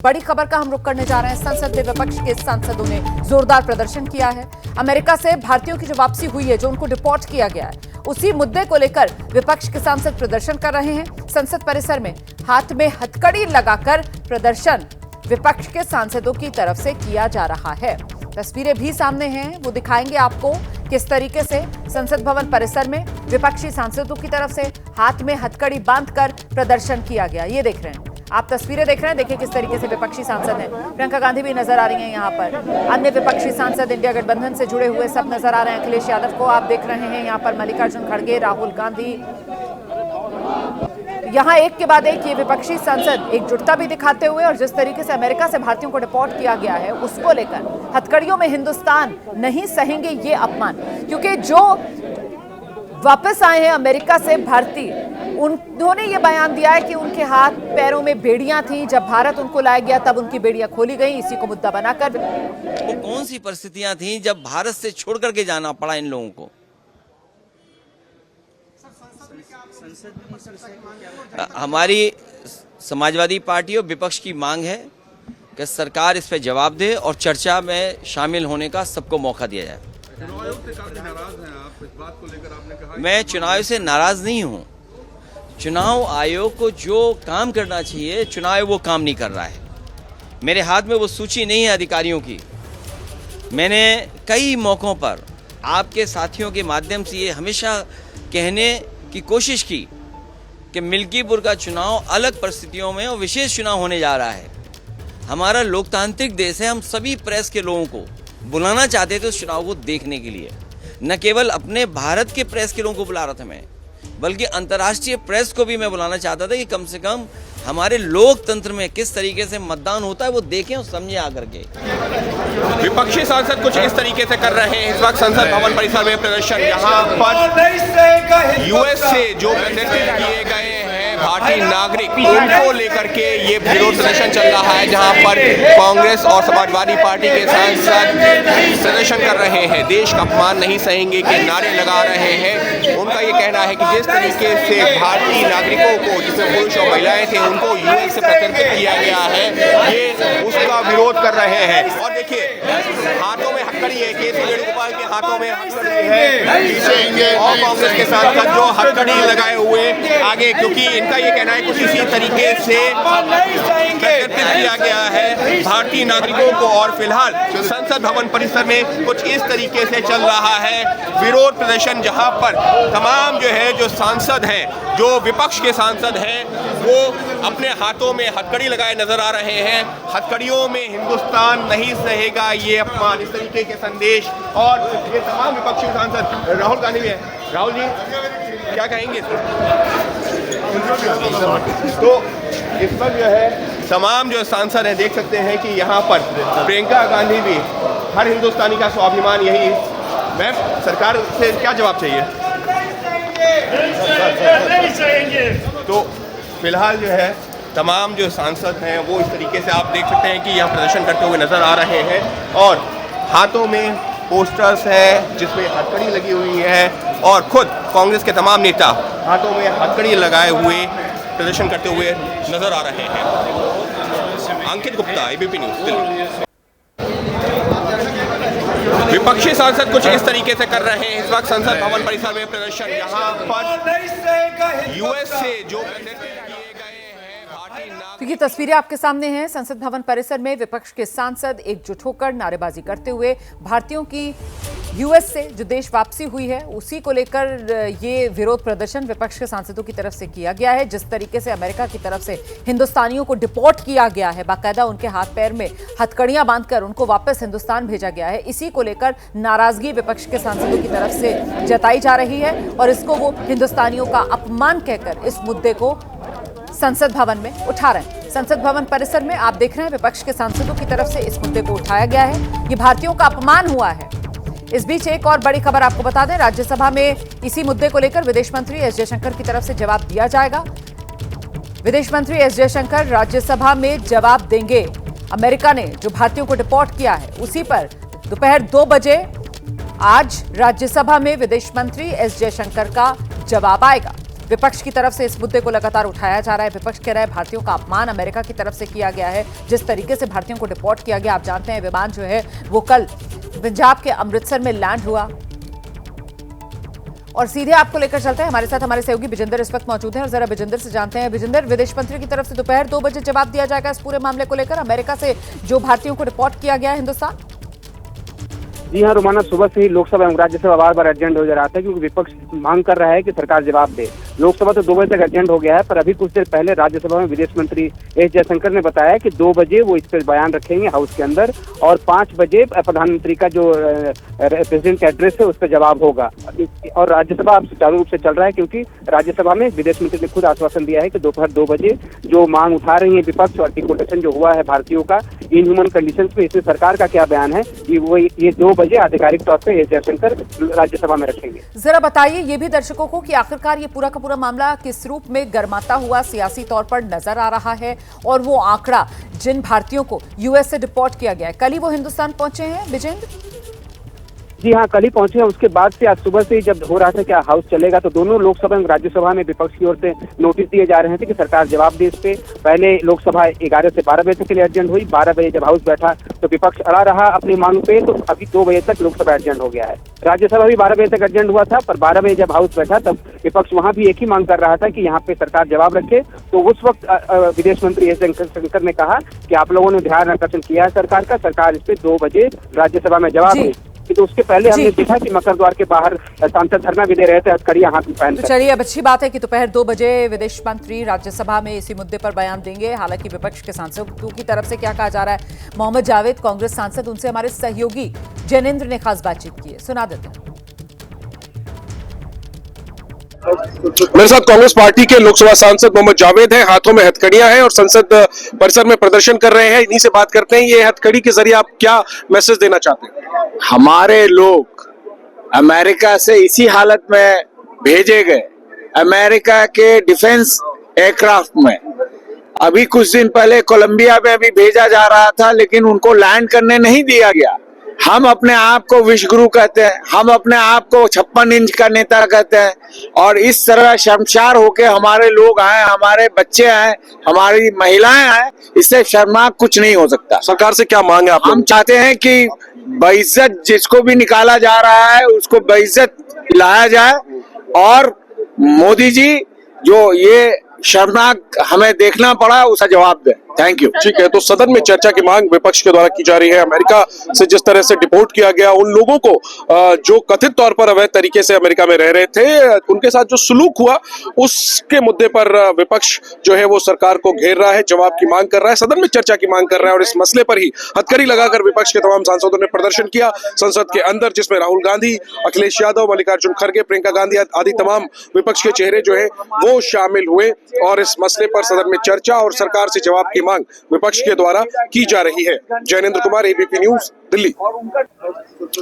बड़ी खबर का हम रुख करने जा रहे हैं। संसद में विपक्ष के सांसदों ने जोरदार प्रदर्शन किया है। अमेरिका से भारतीयों की जो वापसी हुई है, जो उनको डिपोर्ट किया गया है, उसी मुद्दे को लेकर विपक्ष के सांसद प्रदर्शन कर रहे हैं। संसद परिसर में हाथ में हथकड़ी लगाकर प्रदर्शन विपक्ष के सांसदों की तरफ से किया जा रहा है। तस्वीरें भी सामने हैं, वो दिखाएंगे आपको किस तरीके से संसद भवन परिसर में विपक्षी सांसदों की तरफ से हाथ में हथकड़ी बांधकर प्रदर्शन किया गया। ये देख रहे हैं आप, तस्वीरें देख रहे हैं। देखिए किस तरीके से विपक्षी सांसद हैं। प्रियंका गांधी भी नजर आ रही हैं यहाँ पर। अन्य विपक्षी सांसद इंडिया गठबंधन से जुड़े हुए सब नजर आ रहे हैं। अखिलेश यादव को आप देख रहे हैं यहाँ पर, मल्लिकार्जुन खड़गे, राहुल गांधी। यहाँ एक के बाद एक ये विपक्षी सांसद एकजुटता भी दिखाते हुए, और जिस तरीके से अमेरिका से भारतीयों को डिपोर्ट किया गया है उसको लेकर हथकड़ियों में हिंदुस्तान नहीं सहेंगे ये अपमान। क्योंकि जो वापस आए हैं अमेरिका से भारतीय, उन्होंने ये बयान दिया है कि उनके हाथ पैरों में बेड़ियां थीं। जब भारत उनको लाया गया तब उनकी बेड़ियां खोली गई। इसी को मुद्दा बनाकर वो कौन सी परिस्थितियां थीं जब भारत से छोड़ करके जाना पड़ा इन लोगों को? हमारी समाजवादी पार्टी और विपक्ष की मांग है कि सरकार इस पर जवाब दे और चर्चा में शामिल होने का सबको मौका दिया जाए। चुनाव आयोग से काफी नाराज हैं आप, इस बात को लेकर आपने कहा। मैं चुनाव से नाराज नहीं हूं। चुनाव आयोग को जो काम करना चाहिए, चुनाव आयोग वो काम नहीं कर रहा है। मेरे हाथ में वो सूची नहीं है अधिकारियों की। मैंने कई मौक़ों पर आपके साथियों के माध्यम से ये हमेशा कहने की कोशिश की कि मिल्कीपुर का चुनाव अलग परिस्थितियों में और विशेष चुनाव होने जा रहा है। हमारा लोकतांत्रिक देश है। हम सभी प्रेस के लोगों को बुलाना चाहते थे उस चुनाव को देखने के लिए। न केवल अपने भारत के प्रेस के लोगों को बुला रहा था मैं, बल्कि अंतर्राष्ट्रीय प्रेस को भी मैं बुलाना चाहता था कि कम से कम हमारे लोकतंत्र में किस तरीके से मतदान होता है वो देखें और समझें आकर के। विपक्षी सांसद कुछ इस तरीके से कर रहे हैं इस वक्त संसद भवन परिसर में प्रदर्शन। यहाँ पर यूएस से जो प्रदर्शित किए गए हैं भारतीय नागरिक, उनको लेकर के ये विरोध प्रदर्शन चल रहा है, जहाँ पर कांग्रेस और समाजवादी पार्टी के सांसद प्रदर्शन कर रहे हैं। देश का अपमान नहीं सहेंगे के नारे लगा रहे हैं। उनका ये कहना है कि जिस तरीके से भारतीय नागरिकों को, जिसमें पुरुष और महिलाएं थे, उनको यूएस से प्रत्यर्पित किया गया है, ये उसका विरोध कर रहे हैं। और देखिए हाथों में हथकड़ी है, केसी वेणुगोपाल के हाथों में हथकड़ी है और कांग्रेस के सांसद जो हथकड़ी लगाए हुए आगे, क्योंकि इनका ये कहना है कुछ इसी तरीके से प्रत्यर्पित किया गया है भारतीय नागरिकों को। और फिलहाल संसद भवन परिसर में कुछ इस तरीके से चल रहा है विरोध प्रदर्शन, जहां पर तमाम जो सांसद हैं, जो विपक्ष के सांसद हैं, वो अपने हाथों में हथकड़ी लगाए नजर आ रहे हैं। हथकड़ियों में हिंदुस्तान नहीं सहेगा ये अपमान, इस तरीके के संदेश। और ये तमाम विपक्षी सांसद, राहुल गांधी भी है। राहुल जी क्या कहेंगे? तो इस पर तमाम सांसद हैं, देख सकते हैं कि यहाँ पर प्रियंका गांधी भी, हर हिंदुस्तानी का स्वाभिमान यही। मैम, सरकार से क्या जवाब चाहिए? तो फिलहाल तमाम सांसद हैं वो इस तरीके से आप देख सकते हैं कि यहाँ प्रदर्शन करते हुए नजर आ रहे हैं। और हाथों में पोस्टर्स हैं जिसमें हथकड़ी लगी हुई है, और खुद कांग्रेस के तमाम नेता हाथों में हथकड़ी लगाए हुए प्रदर्शन करते हुए नजर आ रहे हैं। अंकित गुप्ता, एबीपी न्यूज़, दिल्ली। विपक्षी सांसद कुछ इस तरीके से कर रहे हैं इस वक्त संसद भवन परिसर में प्रदर्शन। यहाँ पर यूएस से जो तो ये तस्वीरें आपके सामने हैं। संसद भवन परिसर में विपक्ष के सांसद एकजुट होकर नारेबाजी करते हुए भारतीयों की यूएस से जो देश वापसी हुई है उसी को लेकर ये विरोध प्रदर्शन विपक्ष के सांसदों की तरफ से किया गया है। जिस तरीके से अमेरिका की तरफ से हिंदुस्तानियों को डिपोर्ट किया गया है, बाकायदा उनके हाथ पैर में हथकड़ियां बांधकर उनको वापस हिंदुस्तान भेजा गया है, इसी को लेकर नाराजगी विपक्ष के सांसदों की तरफ से जताई जा रही है। और इसको वो हिंदुस्तानियों का अपमान कहकर इस मुद्दे को संसद भवन में उठा रहे हैं। संसद भवन परिसर में आप देख रहे हैं विपक्ष के सांसदों की तरफ से इस मुद्दे को उठाया गया है। ये भारतीयों का अपमान हुआ है। इस बीच एक और बड़ी खबर आपको बता दें, राज्यसभा में इसी मुद्दे को लेकर विदेश मंत्री एस जयशंकर की तरफ से जवाब दिया जाएगा। विदेश मंत्री एस जयशंकर राज्यसभा में जवाब देंगे। अमेरिका ने जो भारतीयों को डिपोर्ट किया है उसी पर दोपहर 2 बजे आज राज्यसभा में विदेश मंत्री एस जयशंकर का जवाब आएगा। विपक्ष की तरफ से इस मुद्दे को लगातार उठाया जा रहा है। विपक्ष कह रहा है भारतीयों का अपमान अमेरिका की तरफ से किया गया है। जिस तरीके से भारतीयों को डिपोर्ट किया गया, आप जानते हैं विमान जो है वो कल पंजाब के अमृतसर में लैंड हुआ। और सीधे आपको लेकर चलते हैं, हमारे साथ हमारे सहयोगी विजेंदर इस वक्त मौजूद हैं और जरा विजेंदर से जानते हैं। विजेंदर, विदेश मंत्री की तरफ से दोपहर 2 बजे जवाब दिया जाएगा इस पूरे मामले को लेकर, अमेरिका से जो भारतीयों को रिपोर्ट किया गया है हिंदुस्तान। जी हाँ रोमाना, सुबह से ही लोकसभा एवं राज्यसभा बार बार एडजेंट हो जा रहा था क्योंकि विपक्ष मांग कर रहा है कि सरकार जवाब दे। लोकसभा तो 2 बजे तक एडजेंट हो गया है, पर अभी कुछ देर पहले राज्यसभा में विदेश मंत्री एस जयशंकर ने बताया कि 2 बजे वो इस पर बयान रखेंगे हाउस के अंदर और 5 बजे प्रधानमंत्री का जो प्रेसिडेंट का एड्रेस है उस पर जवाब होगा। और राज्यसभा अब सुचारू रूप से चल रहा है क्योंकि राज्यसभा में विदेश मंत्री ने खुद आश्वासन दिया है कि दोपहर 2 बजे जो मांग उठा रही है विपक्ष और डिपोर्टेशन जो हुआ है भारतीयों का इनह्यूमन कंडीशंस पे, इसमें सरकार का क्या बयान है ये 2 बजे आधिकारिक तौर पे एस जयशंकर राज्यसभा में रखेंगे। जरा बताइए ये भी दर्शकों को कि आखिरकार ये पूरा का पूरा मामला किस रूप में गर्माता हुआ सियासी तौर पर नजर आ रहा है और वो आंकड़ा जिन भारतीयों को यूएस से डिपोर्ट किया गया है, कल ही वो हिंदुस्तान पहुंचे हैं विजेंद्र? जी हाँ, कल ही पहुंचे हैं। उसके बाद से आज सुबह से ही जब हो रहा था क्या हाउस चलेगा तो दोनों लोकसभा और राज्यसभा में विपक्ष की ओर से नोटिस दिए जा रहे थे कि सरकार जवाब दे इस पे। पहले लोकसभा 11 से 12 बजे तक के लिए एडजेंट हुई, 12 बजे जब हाउस बैठा तो विपक्ष अड़ा रहा अपनी मांग पे, तो अभी 2 बजे तक लोकसभा एडजेंट हो गया है। राज्यसभा भी 12 बजे तक एडजेंट हुआ था, पर 12 बजे जब हाउस बैठा तब विपक्ष वहां भी एक ही मांग कर रहा था कि यहाँ पे सरकार जवाब रखे। तो उस वक्त विदेश मंत्री एस जयशंकर ने कहा कि आप लोगों ने ध्यान आकर्षण किया है सरकार का, सरकार इस पे 2 बजे राज्यसभा में जवाब दे। तो उसके पहले हमने देखा कि मकर द्वार के बाहर सांसद धरना भी दे रहे थे हथकड़ियां हाथ में पहन। तो चलिए अब अच्छी बात है कि दोपहर 2 बजे विदेश मंत्री राज्यसभा में इसी मुद्दे पर बयान देंगे। हालांकि विपक्ष के सांसदों की तरफ से क्या कहा जा रहा है, मोहम्मद जावेद कांग्रेस सांसद, उनसे हमारे सहयोगी जैनेंद्र ने खास बातचीत की है, सुना देते हैं। मेरे साथ कांग्रेस पार्टी के लोकसभा सांसद मोहम्मद जावेद हैं, हाथों में हथकड़ियां हैं और संसद परिसर में प्रदर्शन कर रहे हैं। इन्हीं से बात करते हैं, ये हथकड़ी के जरिए आप क्या मैसेज देना चाहते हैं? हमारे लोग अमेरिका से इसी हालत में भेजे गए, अमेरिका के डिफेंस एयरक्राफ्ट में। अभी कुछ दिन पहले कोलंबिया में भी भेजा जा रहा था लेकिन उनको लैंड करने नहीं दिया गया। हम अपने आप को विश्वगुरु कहते हैं, हम अपने आप को 56 इंच का नेता कहते हैं और इस तरह शर्मसार होके हमारे लोग आए, हमारे बच्चे आए, हमारी महिलाएं आए, इससे शर्मनाक कुछ नहीं हो सकता। सरकार से क्या मांग है आप? हम चाहते हैं कि बेइज्जत जिसको भी निकाला जा रहा है उसको बेइज्जत लाया जाए और मोदी जी जो ये शर्मनाक हमें देखना पड़ा उसका जवाब दें। Thank you. ठीक है, तो सदन में चर्चा की मांग विपक्ष के द्वारा की जा रही है। अमेरिका से जिस तरह से डिपोर्ट किया गया उन लोगों को जो कथित तौर पर अवैध तरीके से अमेरिका में रह रहे थे, उनके साथ जो सुलूक हुआ उसके मुद्दे पर विपक्ष जो है वो सरकार को घेर रहा है, जवाब की मांग कर रहा है, सदन में चर्चा की मांग कर रहा है और इस मसले पर ही हथकड़ी लगाकर विपक्ष के तमाम सांसदों ने प्रदर्शन किया संसद के अंदर, जिसमें राहुल गांधी, अखिलेश यादव, मल्लिकार्जुन खड़गे, प्रियंका गांधी आदि तमाम विपक्ष के चेहरे जो है वो शामिल हुए और इस मसले पर सदन में चर्चा और सरकार से जवाब की मांग विपक्ष के द्वारा की जा रही है। Jainendra Kumar, ABP news, Delhi.